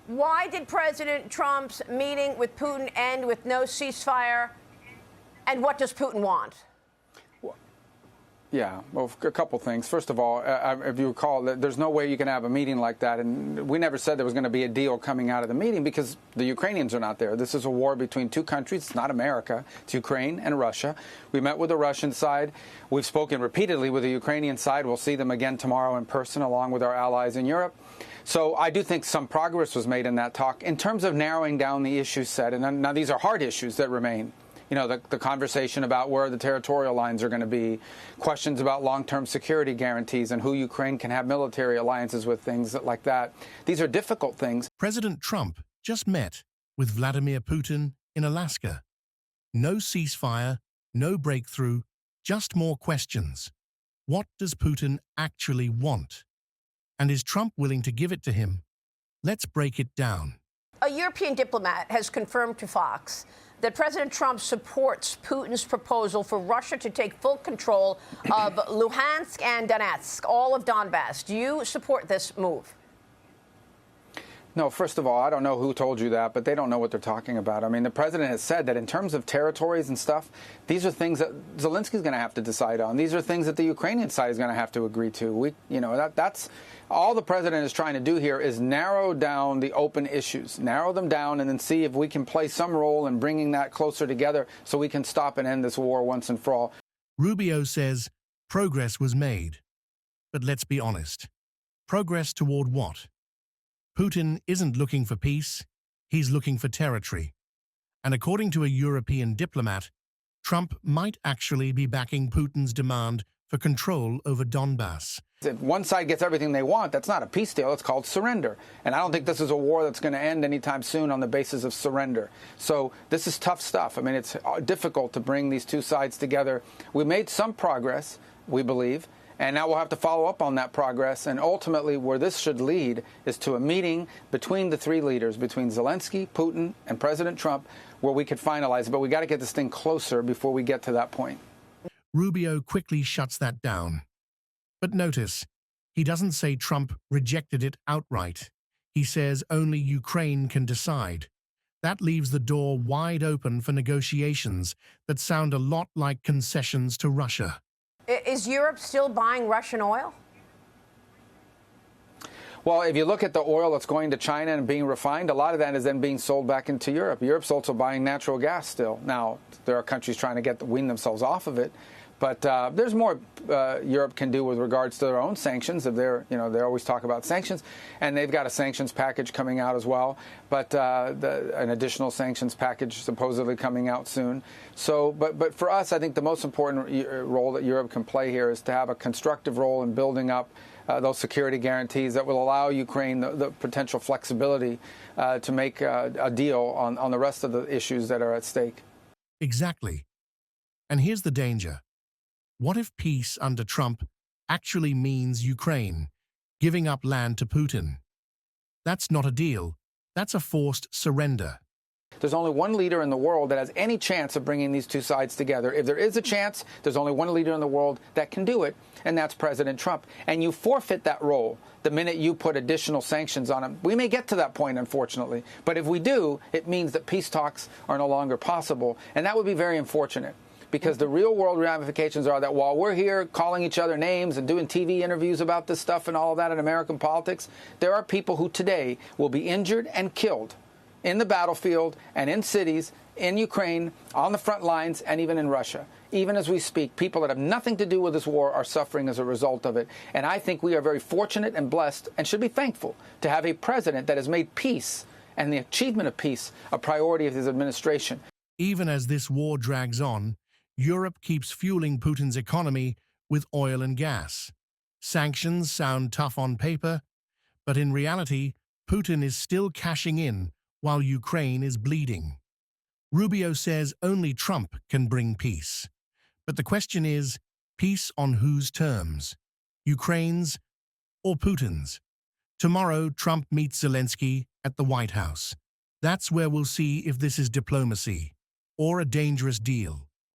Why did President Trump's meeting with Putin end with no ceasefire? And what does Putin want? Yeah, well, a couple things. First of all, if you recall, there's no way you can have a meeting like that. And we never said there was going to be a deal coming out of the meeting because the Ukrainians are not there. This is a war between two countries. It's not America. It's Ukraine and Russia. We met with the Russian side. We've spoken repeatedly with the Ukrainian side. We'll see them again tomorrow in person, along with our allies in Europe. So I do think some progress was made in that talk in terms of narrowing down the issues set. And now these are hard issues that remain. You know, the conversation about where the territorial lines are going to be, questions about long-term security guarantees and who Ukraine can have military alliances with, things like that. These are difficult things. President Trump just met with Vladimir Putin in Alaska. No ceasefire, no breakthrough, just more questions. What does Putin actually want? And is Trump willing to give it to him? Let's break it down. A European diplomat has confirmed to Fox that President Trump supports Putin's proposal for Russia to take full control of Luhansk and Donetsk, all of Donbas. Do you support this move? No, first of all, I don't know who told you that, but they don't know what they're talking about. I mean, the president has said that in terms of territories and stuff, these are things that Zelensky's going to have to decide on. These are things that the Ukrainian side is going to have to agree to. That's all the president is trying to do here is narrow down the open issues, narrow them down, and then see if we can play some role in bringing that closer together so we can stop and end this war once and for all. Rubio says progress was made. But let's be honest. Progress toward what? Putin isn't looking for peace, he's looking for territory. And according to a European diplomat, Trump might actually be backing Putin's demand for control over Donbas. If one side gets everything they want, that's not a peace deal, it's called surrender. And I don't think this is a war that's going to end anytime soon on the basis of surrender. So this is tough stuff. I mean, it's difficult to bring these two sides together. We made some progress, we believe. And now we'll have to follow up on that progress. And ultimately, where this should lead is to a meeting between the three leaders, between Zelenskyy, Putin, and President Trump, where we could finalize it. But we got to get this thing closer before we get to that point. Rubio quickly shuts that down. But notice, he doesn't say Trump rejected it outright. He says only Ukraine can decide. That leaves the door wide open for negotiations that sound a lot like concessions to Russia. Is Europe still buying Russian oil? Well, if you look at the oil that's going to China and being refined, a lot of that is then being sold back into Europe. Europe's also buying natural gas still. Now, there are countries trying to wean themselves off of it. But there's more Europe can do with regards to their own sanctions. If they always talk about sanctions, and they've got a sanctions package coming out as well. But an additional sanctions package supposedly coming out soon. So, but for us, I think the most important role that Europe can play here is to have a constructive role in building up those security guarantees that will allow Ukraine the potential flexibility to make a deal on the rest of the issues that are at stake. Exactly. And here's the danger. What if peace under Trump actually means Ukraine giving up land to Putin? That's not a deal. That's a forced surrender. There's only one leader in the world that has any chance of bringing these two sides together. If there is a chance, there's only one leader in the world that can do it, and that's President Trump. And you forfeit that role the minute you put additional sanctions on him. We may get to that point, unfortunately. But if we do, it means that peace talks are no longer possible, and that would be very unfortunate. Because the real-world ramifications are that while we're here calling each other names and doing TV interviews about this stuff and all of that in American politics, there are people who today will be injured and killed in the battlefield and in cities, in Ukraine, on the front lines, and even in Russia. Even as we speak, people that have nothing to do with this war are suffering as a result of it. And I think we are very fortunate and blessed and should be thankful to have a president that has made peace and the achievement of peace a priority of his administration. Even as this war drags on, Europe keeps fueling Putin's economy with oil and gas. Sanctions sound tough on paper, but in reality, Putin is still cashing in while Ukraine is bleeding. Rubio says only Trump can bring peace. But the question is, peace on whose terms? Ukraine's or Putin's? Tomorrow, Trump meets Zelenskyy at the White House. That's where we'll see if this is diplomacy or a dangerous deal.